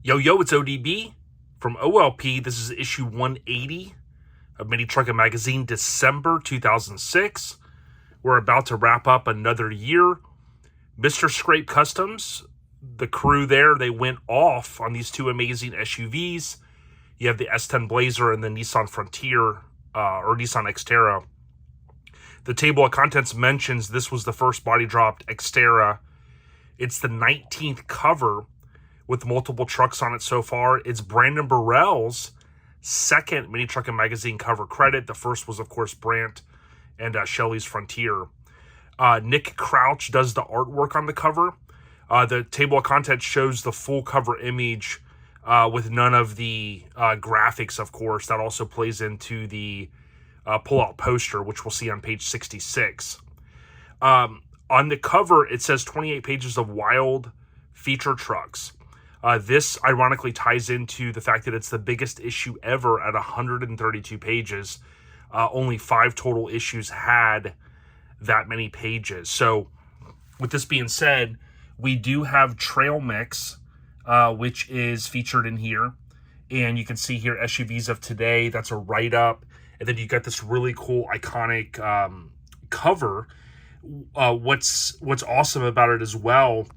Yo, it's ODB from OLP. This is issue 180 of Mini Truckin Magazine, December 2006. We're about to wrap up another year. Mr. Scrape Kustomz, the crew there, they went off on these two amazing SUVs. You have the S10 Blazer and the Nissan Frontier, or Nissan Xterra. The table of contents mentions this was the first body-dropped Xterra. It's the 19th cover with multiple trucks on it so far. It's Brandon Burrell's second Mini Truckin Magazine cover credit. The first was, of course, Brandt and Shelly's Frontier. Nick Crouch does the artwork on the cover. The table of contents shows the full cover image with none of the graphics, of course. That also plays into the pull-out poster, which we'll see on page 66. On the cover, it says 28 pages of wild feature trucks. This ironically ties into the fact that it's the biggest issue ever at 132 pages. Only 5 total issues had that many pages. So with this being said, we do have Trail Mix, which is featured in here. And you can see here SUVs of today. That's a write-up. And then you got this really cool, iconic cover. What's awesome about it as well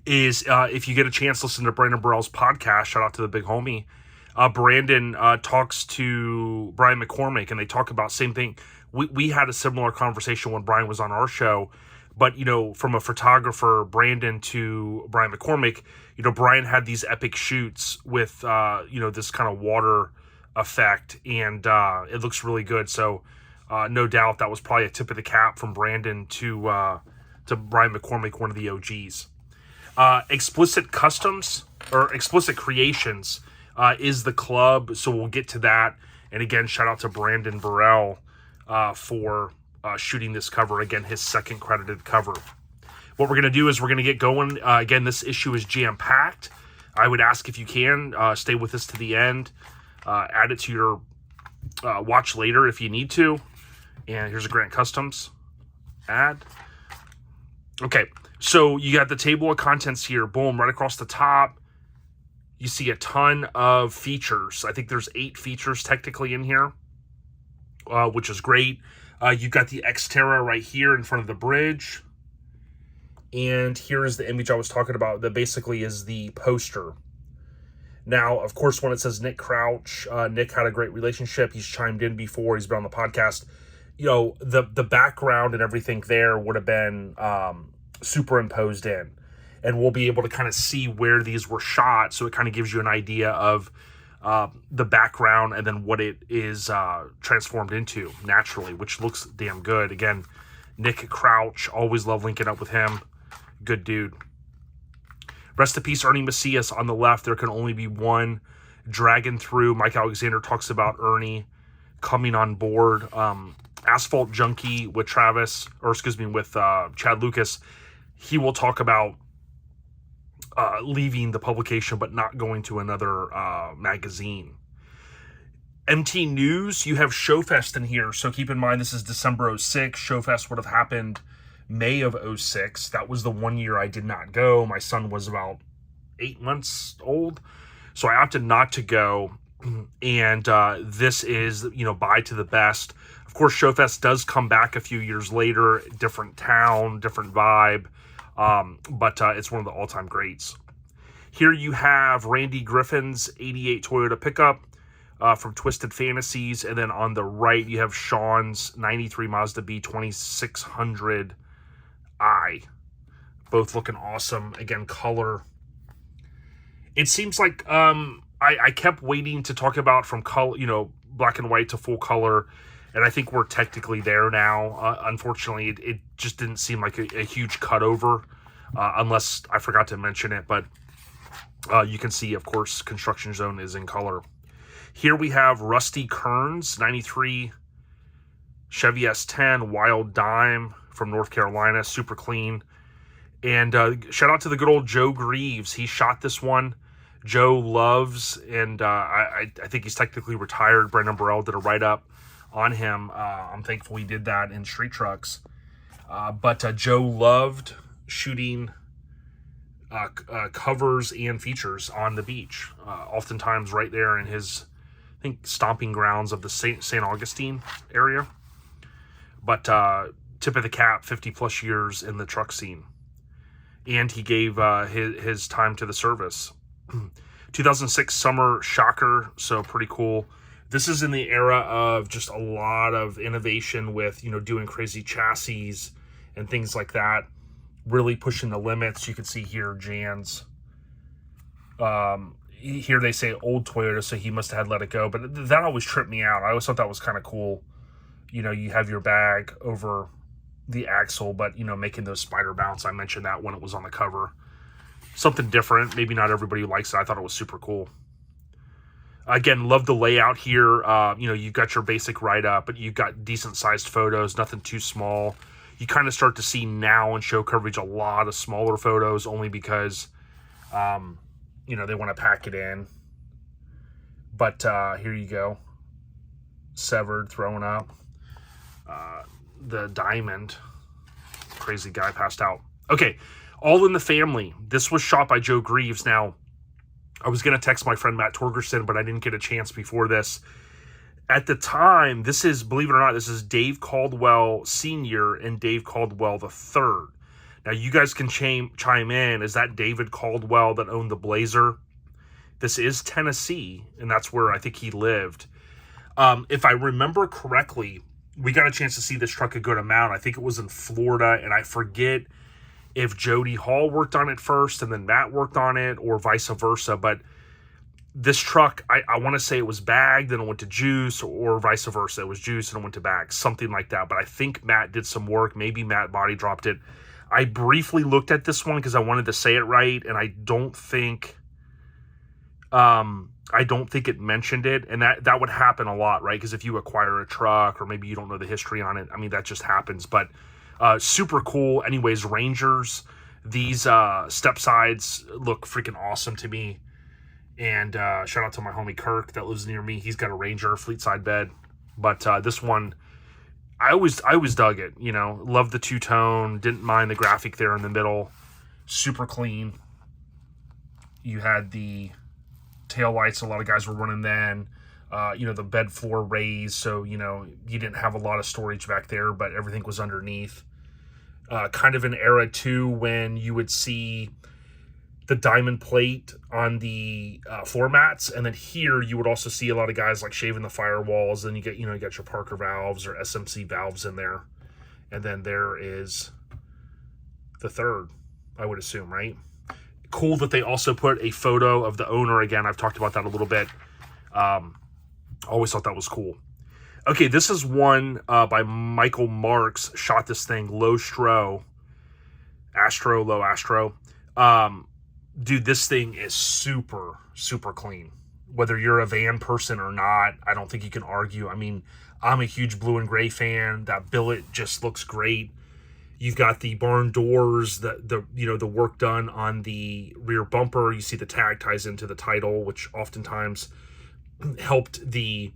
is if you get a chance, listen to Brandon Burrell's podcast. Shout out to the big homie. Brandon talks to Brian McCormick, and they talk about same thing. We had a similar conversation when Brian was on our show, but, you know, from a photographer, Brandon, to Brian McCormick, you know, Brian had these epic shoots with, you know, this kind of water effect, and it looks really good. So no doubt that was probably a tip of the cap from Brandon to Brian McCormick, one of the OGs. Explicit Kustomz, or Explicit Creations, is the club, so we'll get to that. And again, shout out to Brandon Burrell for shooting this cover. Again, his second credited cover. What we're going to do is we're going to get going. Again, this issue is jam-packed. I would ask if you can, stay with us to the end. Add it to your watch later if you need to. And here's a Grant Kustomz ad. Okay, so you got the table of contents here. Boom, right across the top. You see a ton of features. I think there's 8 features technically in here, which is great. You've got the Xterra right here in front of the bridge. And here is the image I was talking about that basically is the poster. Now, of course, when it says Nick Crouch, Nick had a great relationship. He's chimed in before. He's been on the podcast. You know, the background and everything there would have been superimposed in. And we'll be able to kind of see where these were shot. So it kind of gives you an idea of the background and then what it is transformed into naturally, which looks damn good. Again, Nick Crouch, always love linking up with him. Good dude. Rest in peace, Ernie Macias on the left. There can only be one. Draggin Thru. Mike Alexander talks about Ernie coming on board. Asphalt Junkie with with Chad Lucas. He will talk about leaving the publication but not going to another magazine. MT News, you have Showfest in here. So keep in mind this is December 06. Showfest would have happened May of 06. That was the one year I did not go. My son was about 8 months old. So I opted not to go. And this is, you know, bye to the best. Of course, Showfest does come back a few years later. Different town, different vibe. But it's one of the all-time greats. Here you have Randy Griffin's 88 Toyota pickup from Twisted Fantasies. And then on the right, you have Shawn's 93 Mazda B2600i. Both looking awesome. Again, color. It seems like I kept waiting to talk about from color, you know, black and white to full color. And I think we're technically there now. Unfortunately, it just didn't seem like a huge cutover, unless I forgot to mention it. But you can see, of course, Construction Zone is in color. Here we have Rusty Kearns, 93 Chevy S10, Wild Dime from North Carolina, super clean. And shout out to the good old Joe Greaves. He shot this one. Joe loves, and I think he's technically retired. Brandon Burrell did a write-up on him. I'm thankful he did that in Street Trucks. But Joe loved shooting covers and features on the beach. Oftentimes right there in his, I think, stomping grounds of the St. Augustine area. But tip of the cap, 50 plus years in the truck scene. And he gave his time to the service. 2006 summer shocker, so pretty cool. This is in the era of just a lot of innovation with, doing crazy chassis and things like that. Really pushing the limits. You can see here, Jan's. Here they say old Toyota, so he must have had let it go. But that always tripped me out. I always thought that was kind of cool. You have your bag over the axle, but, making those spider bounce. I mentioned that when it was on the cover. Something different. Maybe not everybody likes it. I thought it was super cool. Again, love the layout here. You've got your basic write-up, but you've got decent-sized photos, nothing too small. You kind of start to see now in show coverage a lot of smaller photos, only because, they want to pack it in. But here you go. Severed, thrown up. The diamond. Crazy guy passed out. Okay, All in the Family. This was shot by Joe Greaves. Now, I was going to text my friend Matt Torgerson, but I didn't get a chance before this. At the time, this is, believe it or not, this is Dave Caldwell Sr. and Dave Caldwell III. Now, you guys can chime in. Is that David Caldwell that owned the Blazer? This is Tennessee, and that's where I think he lived. If I remember correctly, we got a chance to see this truck a good amount. I think it was in Florida, and I forget if Jody Hall worked on it first and then Matt worked on it, or vice versa. But this truck, I want to say it was bagged, then it went to juice, or vice versa. It was juice and it went to bag, something like that. But I think Matt did some work. Maybe Matt body dropped it. I briefly looked at this one because I wanted to say it right, and I don't think it mentioned it. And that would happen a lot, right? Because if you acquire a truck, or maybe you don't know the history on it, I mean, that just happens. But super cool. Anyways, Rangers, these step sides look freaking awesome to me. And shout out to my homie Kirk that lives near me. He's got a Ranger fleet side bed. But this one, I always dug it. Loved the two-tone. Didn't mind the graphic there in the middle. Super clean. You had the tail lights. A lot of guys were running then. The bed floor raised, so you didn't have a lot of storage back there, but everything was underneath. Kind of an era too when you would see the diamond plate on the floor mats, and then here you would also see a lot of guys like shaving the firewalls. Then you get you got your Parker valves or SMC valves in there, and then there is the third, I would assume, right? Cool that they also put a photo of the owner. Again, I've talked about that a little bit. Always thought that was cool. Okay, this is one by Michael Marks. Shot this thing, low Astro. Dude, this thing is super, super clean. Whether you're a van person or not, I don't think you can argue. I mean, I'm a huge blue and gray fan. That billet just looks great. You've got the barn doors, the work done on the rear bumper. You see the tag ties into the title, which oftentimes helped the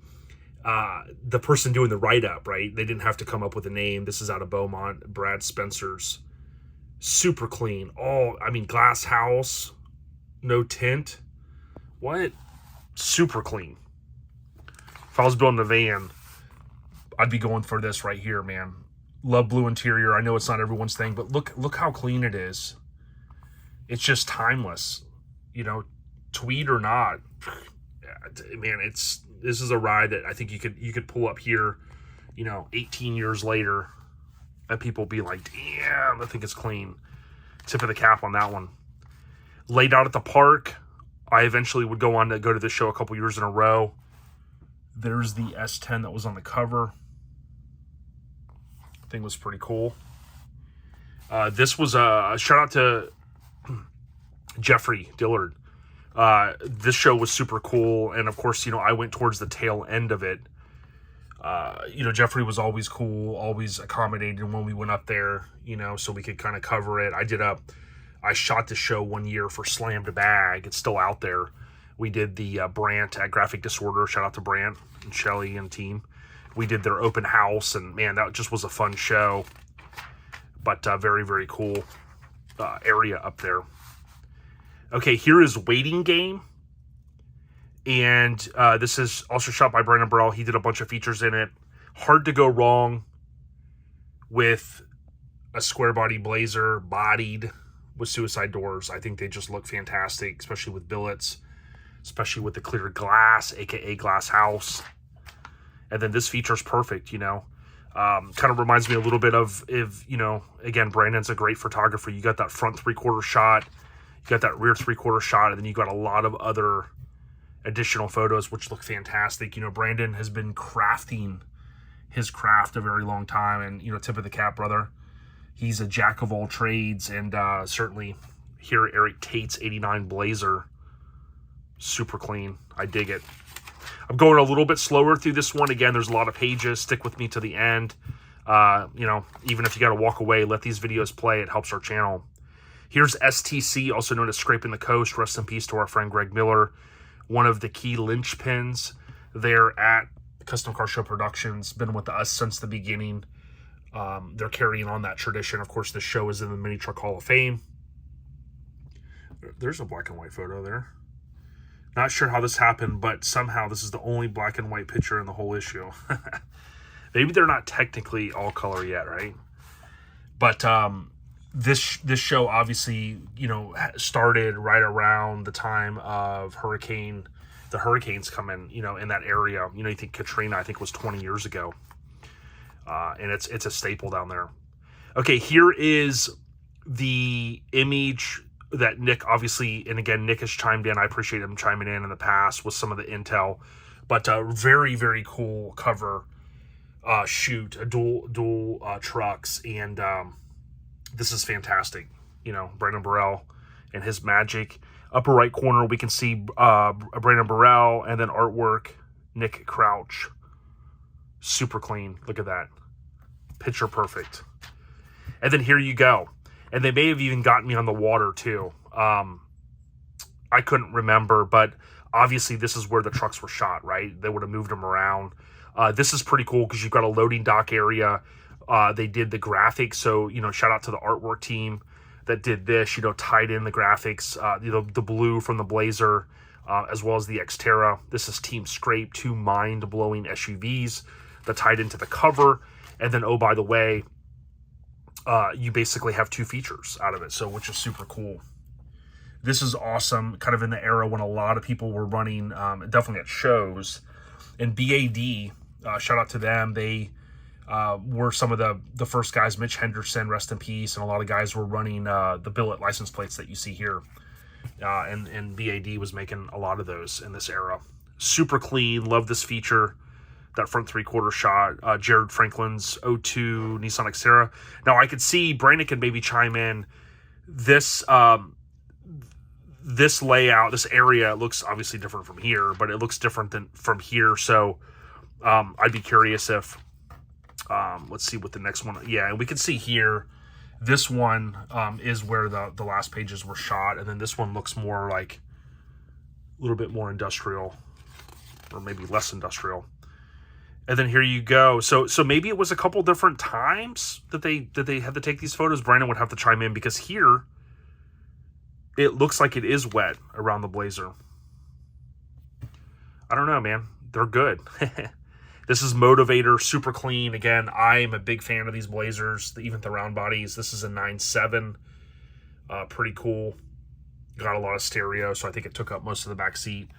person doing the write-up, right? They didn't have to come up with a name. This is out of Beaumont, Brad Spencer's. Super clean. Glass house, no tint. What? Super clean. If I was building a van, I'd be going for this right here, man. Love blue interior. I know it's not everyone's thing, but look how clean it is. It's just timeless. Tweed or not, man, this is a ride that I think you could pull up here, 18 years later, and people be like, damn, I think it's clean. Tip of the cap on that one. Laid out at the park. I eventually would go on to go to this show a couple years in a row. There's the S10 that was on the cover. Thing was pretty cool. This was a shout out to Jeffrey Dillard. This show was super cool, and of course, I went towards the tail end of it. Jeffrey was always cool, always accommodated when we went up there, so we could kind of cover it. I shot the show one year for Slam to Bag. It's still out there. We did the Brandt at Graphic Disorder. Shout out to Brandt and Shelly and team. We did their open house, and man, that just was a fun show. But very, very cool area up there. Okay, here is Waiting Game. And this is also shot by Brandon Burrell. He did a bunch of features in it. Hard to go wrong with a square body Blazer, bodied with suicide doors. I think they just look fantastic, especially with billets, especially with the clear glass, aka glass house. And then this feature is perfect, you know. Kind of reminds me a little bit of, if, you know, again, Brandon's a great photographer. You got that front 3/4 shot, you got that rear 3/4 shot, and then you got a lot of other additional photos which look fantastic. You know, Brandon has been crafting his craft a very long time, and, you know, tip of the cap, brother. He's a jack of all trades, and certainly here Eric Tate's 89 Blazer, super clean. I dig it. I'm going a little bit slower through this one. Again, there's a lot of pages. Stick with me to the end. You know, even if you got to walk away, let these videos play. It helps our channel. Here's STC, also known as Scrapin the Coast. Rest in peace to our friend Greg Miller, one of the key linchpins there at Custom Car Show Productions. Been with us since the beginning. They're carrying on that tradition. Of course, this show is in the Mini Truck Hall of Fame. There's a black and white photo there. Not sure how this happened, but somehow this is the only black and white picture in the whole issue. Maybe they're not technically all color yet, right? But this show obviously, you know, started right around the time of the hurricanes coming, you know, in that area. You know, you think Katrina, I think, was 20 years ago. And it's a staple down there. Okay, here is the image that Nick, obviously, and again, Nick has chimed in. I appreciate him chiming in the past with some of the intel. But very, very cool cover shoot, dual trucks, and this is fantastic. You know, Brandon Burrell and his magic. Upper right corner, we can see Brandon Burrell, and then artwork, Nick Crouch. Super clean. Look at that. Picture perfect. And then here you go. And they may have even gotten me on the water too. I couldn't remember, but obviously this is where the trucks were shot, right? They would have moved them around. This is pretty cool because you've got a loading dock area. They did the graphics. So, you know, shout out to the artwork team that did this, you know, tied in the graphics, you know, the blue from the Blazer, as well as the Xterra. This is Team Scrape, two mind-blowing SUVs that tied into the cover. And then, oh, by the way, you basically have two features out of it, so which is super cool. This is awesome, kind of in the era when a lot of people were running, definitely at shows. And BAD, shout out to them. They were some of the first guys. Mitch Henderson, rest in peace, and a lot of guys were running the billet license plates that you see here. And BAD was making a lot of those in this era. Super clean, love this feature. That front 3/4 shot, Jared Franklin's 02 Nissan Xterra. Now, I could see Brandon could maybe chime in. This this layout, this area looks obviously different from here, but it looks different than from here. So I'd be curious if, let's see what the next one. Yeah, and we can see here, this one is where the last pages were shot, and then this one looks more like a little bit more industrial, or maybe less industrial. And then here you go. So maybe it was a couple different times that they had to take these photos. Brandon would have to chime in because here it looks like it is wet around the Blazer. I don't know, man. They're good. This is Motivator, super clean. Again, I am a big fan of these Blazers, even the round bodies. This is a 9.7. Pretty cool. Got a lot of stereo, so I think it took up most of the back seat.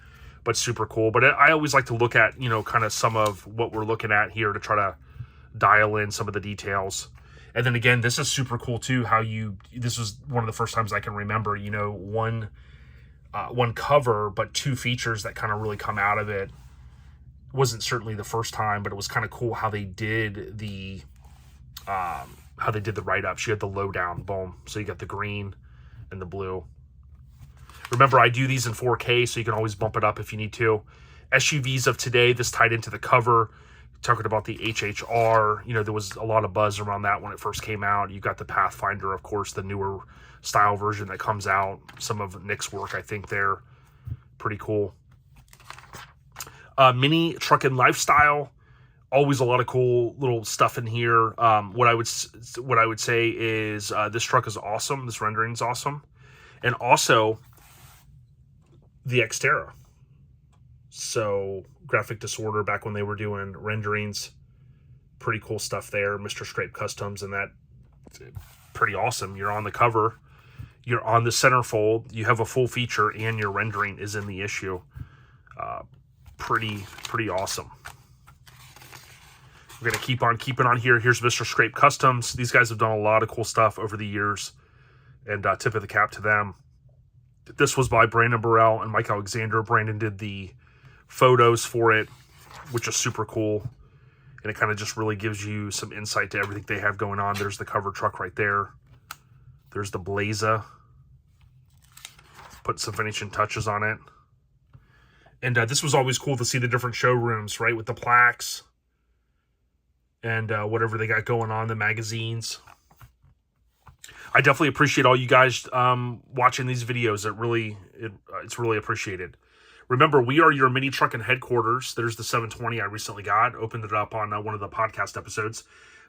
But super cool. But I always like to look at, you know, kind of some of what we're looking at here to try to dial in some of the details. And then again, this is super cool too, how this was one of the first times I can remember, you know, one cover, but two features that kind of really come out of it. Wasn't certainly the first time, but it was kind of cool how they did the write-ups. You had the lowdown, boom. So you got the green and the blue. Remember, I do these in 4K, so you can always bump it up if you need to. SUVs of today, this tied into the cover. Talking about the HHR, you know, there was a lot of buzz around that when it first came out. You got the Pathfinder, of course, the newer style version that comes out. Some of Nick's work, I think, there. Pretty cool. Mini Truckin Lyfestyle. Always a lot of cool little stuff in here. What I would say is this truck is awesome. This rendering is awesome. And also, the Xterra. So graphic disorder back when they were doing renderings. Pretty cool stuff there. Mr. Scrape Kustomz, and that pretty awesome. You're on the cover. You're on the centerfold. You have a full feature, and your rendering is in the issue. Pretty awesome. We're going to keep on keeping on here. Here's Mr. Scrape Kustomz. These guys have done a lot of cool stuff over the years, and tip of the cap to them. This was by Brandon Burrell and Mike Alexander. Brandon did the photos for it, which is super cool. And it kind of just really gives you some insight to everything they have going on. There's the cover truck right there. There's the Blazer. Put some finishing touches on it. And this was always cool to see the different showrooms, right? With the plaques and whatever they got going on, the magazines. I definitely appreciate all you guys watching these videos. It's really appreciated. Remember, we are your mini trucking headquarters. There's the 720 I recently got. Opened it up on one of the podcast episodes.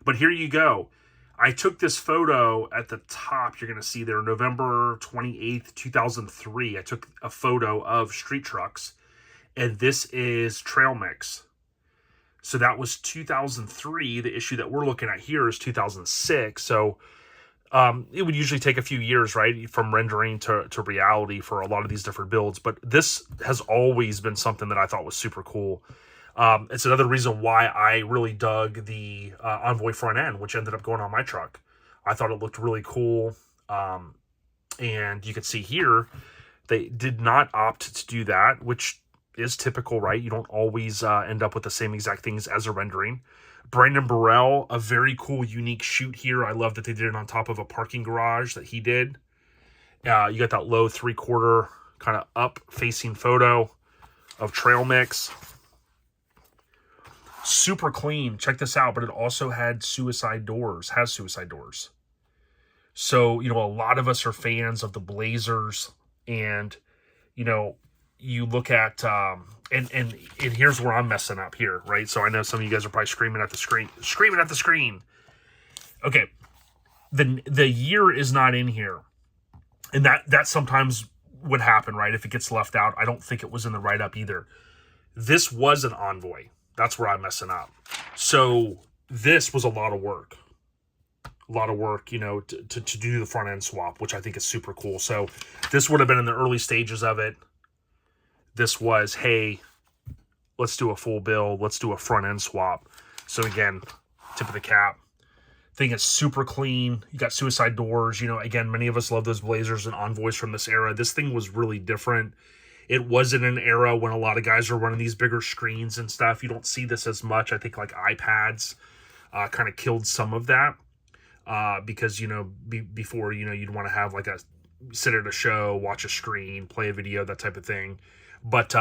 But here you go. I took this photo at the top. You're going to see there, November 28th, 2003. I took a photo of street trucks. And this is Trail Mix. So that was 2003. The issue that we're looking at here is 2006. So it would usually take a few years, right, from rendering to reality for a lot of these different builds. But this has always been something that I thought was super cool. It's another reason why I really dug the Envoy front end, which ended up going on my truck. I thought it looked really cool. And you can see here, they did not opt to do that, which is typical, right? You don't always end up with the same exact things as a rendering. Brandon Burrell, a very cool, unique shoot here. I love that they did it on top of a parking garage that he did. You got that low 3/4 kind of up-facing photo of Trail Mix. Super clean. Check this out. But it also had suicide doors. Has suicide doors. So, you know, a lot of us are fans of the Blazers. And, you know, you look at... And here's where I'm messing up here, right? So I know some of you guys are probably screaming at the screen. Okay, the year is not in here, and that sometimes would happen, right? If it gets left out, I don't think it was in the write-up either. This was an Envoy. That's where I'm messing up. So this was a lot of work. You know, to do the front end swap, which I think is super cool. So this would have been in the early stages of it. This was, hey, let's do a full build. Let's do a front end swap. So again, tip of the cap. Thing is super clean. You got suicide doors. You know, again, many of us love those Blazers and Envoys from this era. This thing was really different. It wasn't an era when a lot of guys are running these bigger screens and stuff. You don't see this as much. I think like iPads kind of killed some of that because, you know, before, you know, you'd want to have like sit at a show, watch a screen, play a video, that type of thing. But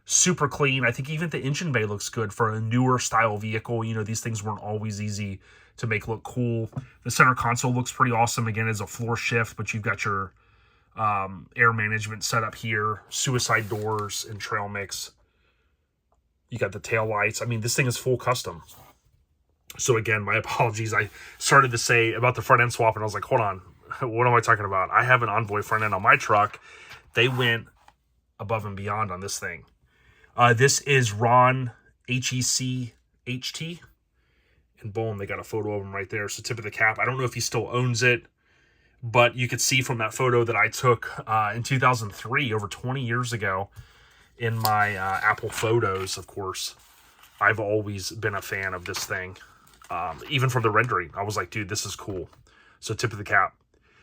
super clean. I think even the engine bay looks good for a newer style vehicle. You know, these things weren't always easy to make look cool. The center console looks pretty awesome. Again, it's a floor shift, but you've got your air management set up here. Suicide doors and Trail Mix. You got the tail lights. I mean, this thing is full custom. So again, my apologies. I started to say about the front end swap, and I was like, hold on. What am I talking about? I have an Envoy front end on my truck. They went above and beyond on this thing. This is Ron HECHT. And boom, they got a photo of him right there. So tip of the cap. I don't know if he still owns it, but you could see from that photo that I took in 2003, over 20 years ago, in my Apple Photos, of course. I've always been a fan of this thing. Even from the rendering, I was like, dude, this is cool. So tip of the cap.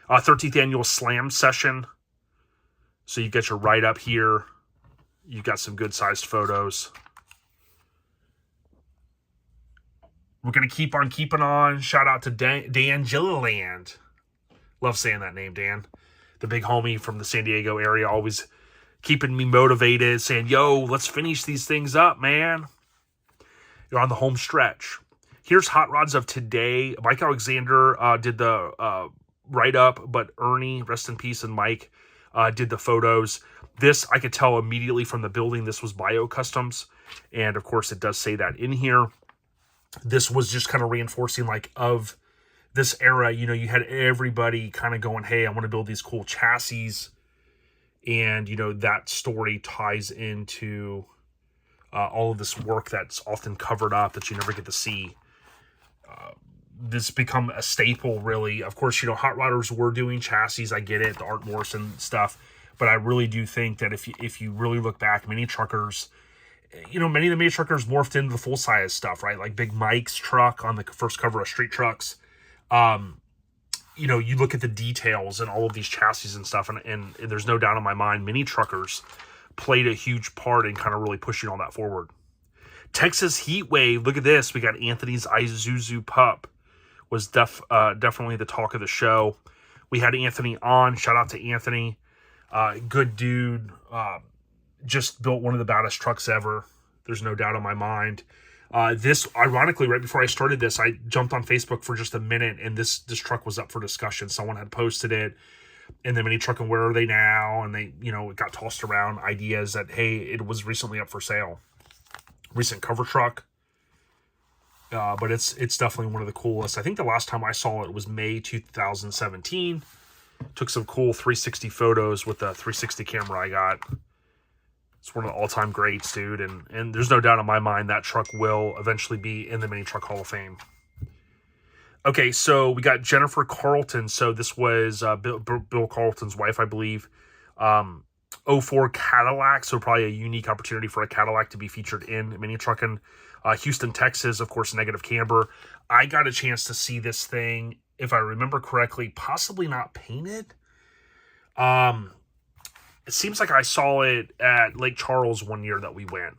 13th annual Slam session. So you got your write-up here. You got some good-sized photos. We're going to keep on keeping on. Shout out to Dan Gilliland. Love saying that name, Dan. The big homie from the San Diego area, always keeping me motivated, saying, yo, let's finish these things up, man. You're on the home stretch. Here's Hot Rods of today. Mike Alexander did the write-up, but Ernie, rest in peace, and Mike did the photos. This, I could tell immediately from the building, this was Bio Kustomz. And, of course, it does say that in here. This was just kind of reinforcing, like, of this era. You know, you had everybody kind of going, hey, I want to build these cool chassis. And, you know, that story ties into all of this work that's often covered up that you never get to see. This become a staple, really. Of course, you know, hot rodders were doing chassis. I get it, the Art Morrison stuff. But I really do think that if you really look back, mini truckers, you know, many of the mini truckers morphed into the full-size stuff, right? Like Big Mike's truck on the first cover of Street Trucks. You know, you look at the details and all of these chassis and stuff, and there's no doubt in my mind, mini truckers played a huge part in kind of really pushing all that forward. Texas Heat Wave, look at this. We got Anthony's Isuzu Pup. Was definitely the talk of the show. We had Anthony on. Shout out to Anthony. Good dude. Just built one of the baddest trucks ever. There's no doubt in my mind. This, ironically, right before I started this, I jumped on Facebook for just a minute, and this truck was up for discussion. Someone had posted it, and the Mini Truck and where are they now? And they, you know, it got tossed around ideas that, hey, it was recently up for sale. Recent cover truck. But it's definitely one of the coolest. I think the last time I saw it was May 2017. Took some cool 360 photos with the 360 camera I got. It's one of the all-time greats, dude. And there's no doubt in my mind that truck will eventually be in the Mini Truck Hall of Fame. Okay, so we got Jennifer Carlton. So this was Bill Carlton's wife, I believe. 04 Cadillac, so probably a unique opportunity for a Cadillac to be featured in Mini Truckin'. Houston, Texas, of course, negative camber. I got a chance to see this thing, if I remember correctly, possibly not painted. It seems like I saw it at Lake Charles one year that we went.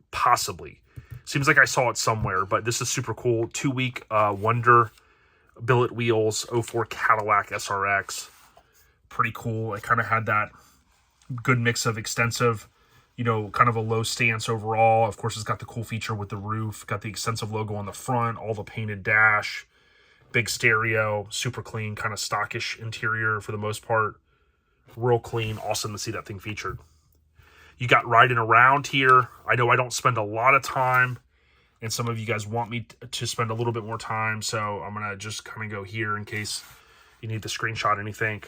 Possibly. Seems like I saw it somewhere, but this is super cool. 2-week Wonder billet wheels, 04 Cadillac SRX. Pretty cool. It kind of had that good mix of extensive, you know, kind of a low stance overall. Of course, it's got the cool feature with the roof, got the extensive logo on the front, all the painted dash, big stereo, super clean, kind of stockish interior for the most part. Real clean. Awesome to see that thing featured. You got riding around here. I know I don't spend a lot of time, and some of you guys want me to spend a little bit more time, so I'm going to just kind of go here in case you need the screenshot or anything.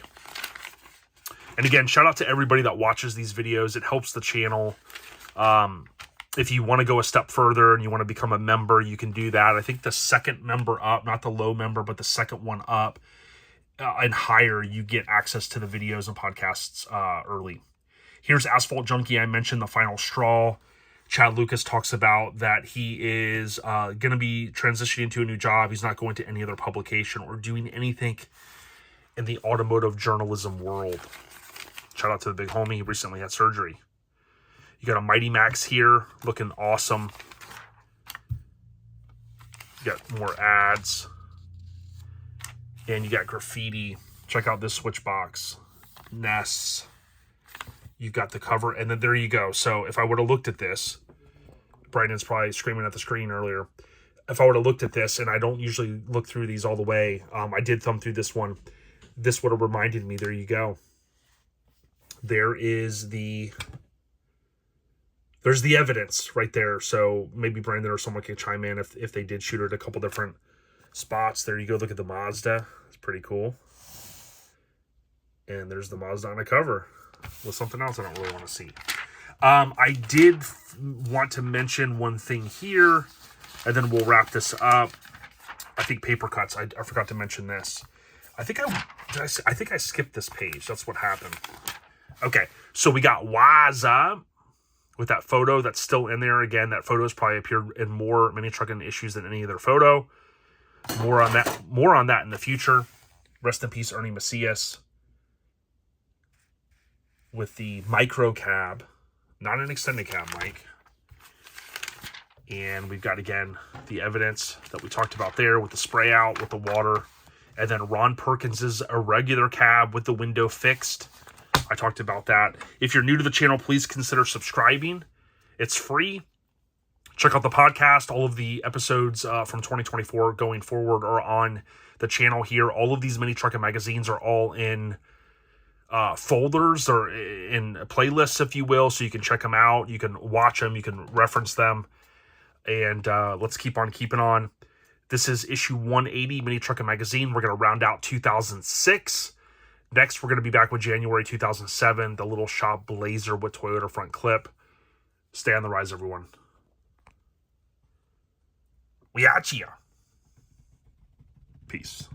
And again, shout out to everybody that watches these videos. It helps the channel. If you want to go a step further and you want to become a member, you can do that. I think the second member up, not the low member, but the second one up and higher, you get access to the videos and podcasts early. Here's Asphalt Junkie. I mentioned the final straw. Chad Lucas talks about that he is going to be transitioning to a new job. He's not going to any other publication or doing anything in the automotive journalism world. Shout out to the big homie. He recently had surgery. You got a Mighty Max here, looking awesome. You got more ads. And you got graffiti. Check out this switch box. Nests. You've got the cover, and then there you go. So if I would have looked at this, Brandon's probably screaming at the screen earlier. If I would have looked at this, and I don't usually look through these all the way, I did thumb through this one. This would have reminded me. There you go. There's the evidence right there. So maybe Brandon or someone can chime in if they did shoot it at a couple different spots. There you go. Look at the Mazda. It's pretty cool. And there's the Mazda on the cover with something else I don't really want to see. I did want to mention one thing here, and then we'll wrap this up. I think paper cuts. I forgot to mention this. I think I skipped this page. That's what happened. Okay, so we got WhazzUp with that photo that's still in there. Again, that photo has probably appeared in more Mini Truckin' issues than any other photo. More on that in the future. Rest in peace, Ernie Macias. With the micro cab, not an extended cab mic. And we've got, again, the evidence that we talked about there with the spray out, with the water. And then Ron Perkins's Irregular cab with the window fixed. I talked about that. If you're new to the channel, please consider subscribing. It's free. Check out the podcast. All of the episodes from 2024 going forward are on the channel here. All of these Mini Truckin' magazines are all in folders or in playlists, if you will, so you can check them out. You can watch them. You can reference them. And let's keep on keeping on. This is issue 180, Mini Truckin' magazine. We're going to round out 2006. Next, we're going to be back with January 2007, the little shop Blazer with Toyota front clip. Stay on the rise, everyone. We out ya. Peace.